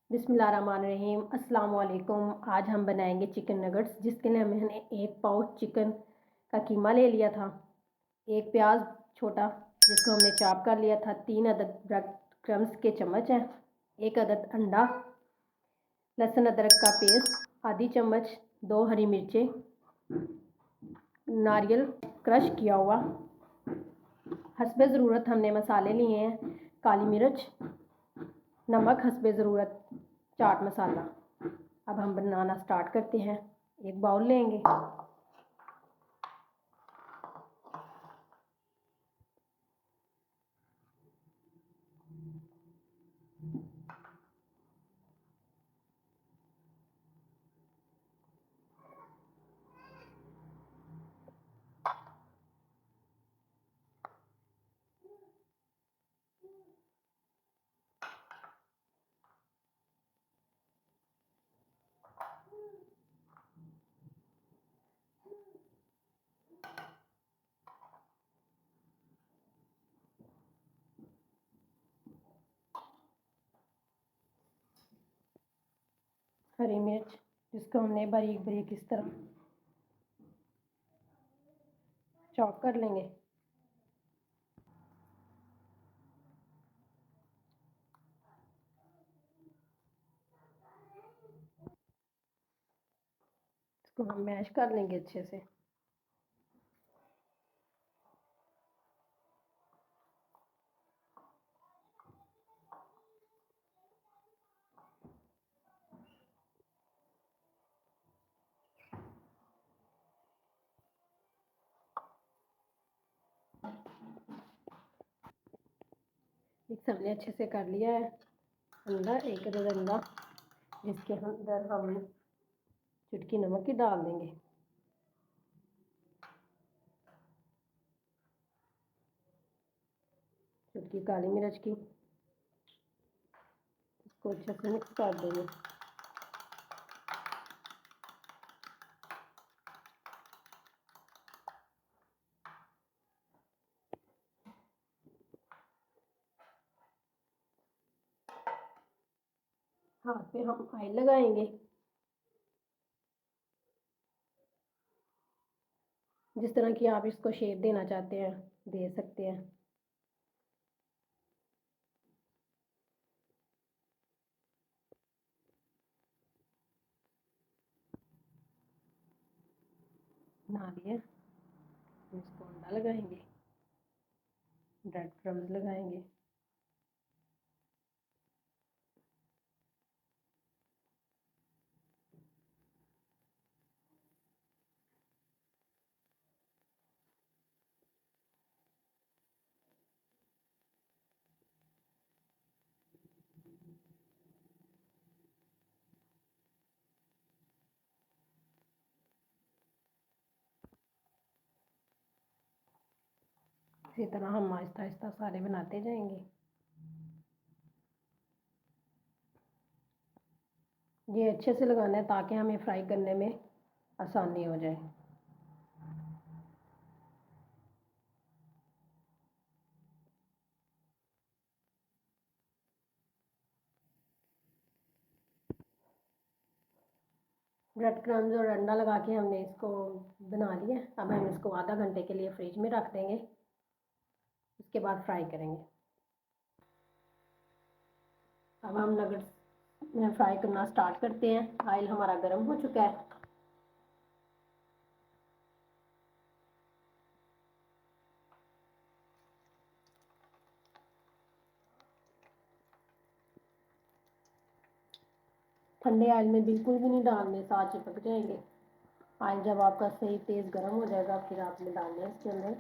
बिस्मिल्लाहिर्रहमानिर्रहीम अस्सलाम वालेकुम। आज हम बनाएंगे चिकन नगेट्स, जिसके लिए मैंने एक पाउच चिकन का कीमा ले लिया था, एक प्याज छोटा जिसको हमने चॉप कर लिया था, 3 अदद ब्रेड क्रम्स के चम्मच हैं, 1 अदद अंडा, लहसुन अदरक का पेस्ट आधी चम्मच, 2 हरी मिर्चें, नारियल क्रश किया हुआ, हस्बे ज़रूरत हमने मसाले लिए हैं, काली मिर्च, नमक हस्बे ज़रूरत, चाट मसाला। अब हम बनाना स्टार्ट करते हैं। एक बाउल लेंगे, हरी मिर्च जिसको हमने बारीक बारीक इस तरह चॉप कर लेंगे। इसको हम मैश कर लेंगे अच्छे से। मिक्स हमने अच्छे से कर लिया है। अंदर 1 अदद अंडा, जिसके अंदर हम चुटकी नमक की डाल देंगे, चुटकी काली मिर्च की, इसको अच्छे से मिक्स कर देंगे। हाथ पे हम ऑयल लगाएंगे, जिस तरह की आप इसको शेप देना चाहते हैं दे सकते हैं। बना दिए, इसको अंडा लगाएंगे, ब्रेड क्रम्स लगाएंगे, इसी तरह हम आहिस्ता आहिस्ता सारे बनाते जाएंगे। ये अच्छे से लगाना है ताकि हमें फ्राई करने में आसानी हो जाए। ब्रेड क्रम्स और अंडा लगा के हमने इसको बना लिया। अब हम इसको आधा घंटे के लिए फ्रिज में रख देंगे, उसके बाद फ्राई करेंगे। अब हम नगेट्स में फ्राई करना स्टार्ट करते हैं। ऑयल हमारा गर्म हो चुका है। ठंडे ऑयल में बिल्कुल भी नहीं डालने, साथ चिपक जाएंगे। ऑयल जब आपका सही तेज़ गर्म हो जाएगा फिर आपने डालना है इसके अंदर।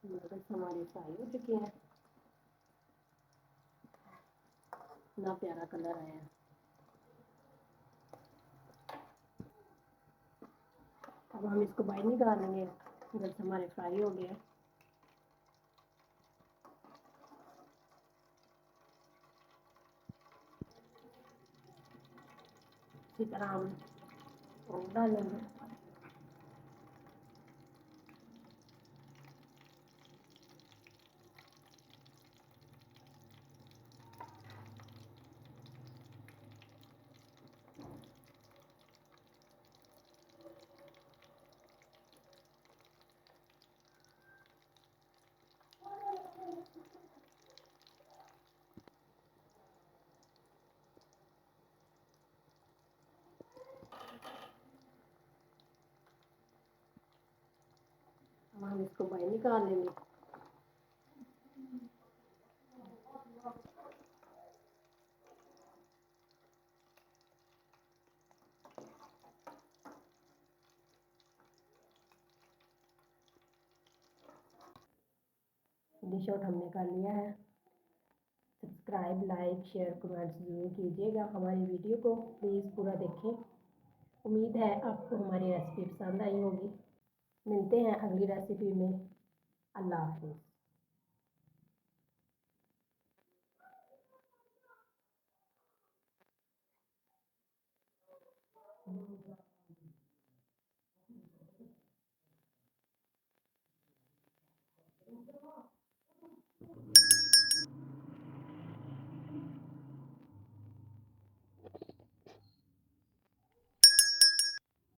नूडल्स हमारी फ्राई हो चुकी हैं, इतना प्यारा कलर आया है। अब हम इसको बाहर निकालेंगे जब हमारे फ्राई हो गया। इसी तरह हम डालेंगे। हम इसको बाहर निकाल लेंगे। डिश आउट हमने कर लिया है। सब्सक्राइब, लाइक, शेयर, कमेंट्स ज़रूर कीजिएगा। हमारी वीडियो को प्लीज़ पूरा देखें। उम्मीद है आपको हमारी रेसिपी पसंद आई होगी। मिलते हैं अगली रेसिपी में। अल्लाह हाफ़िज़।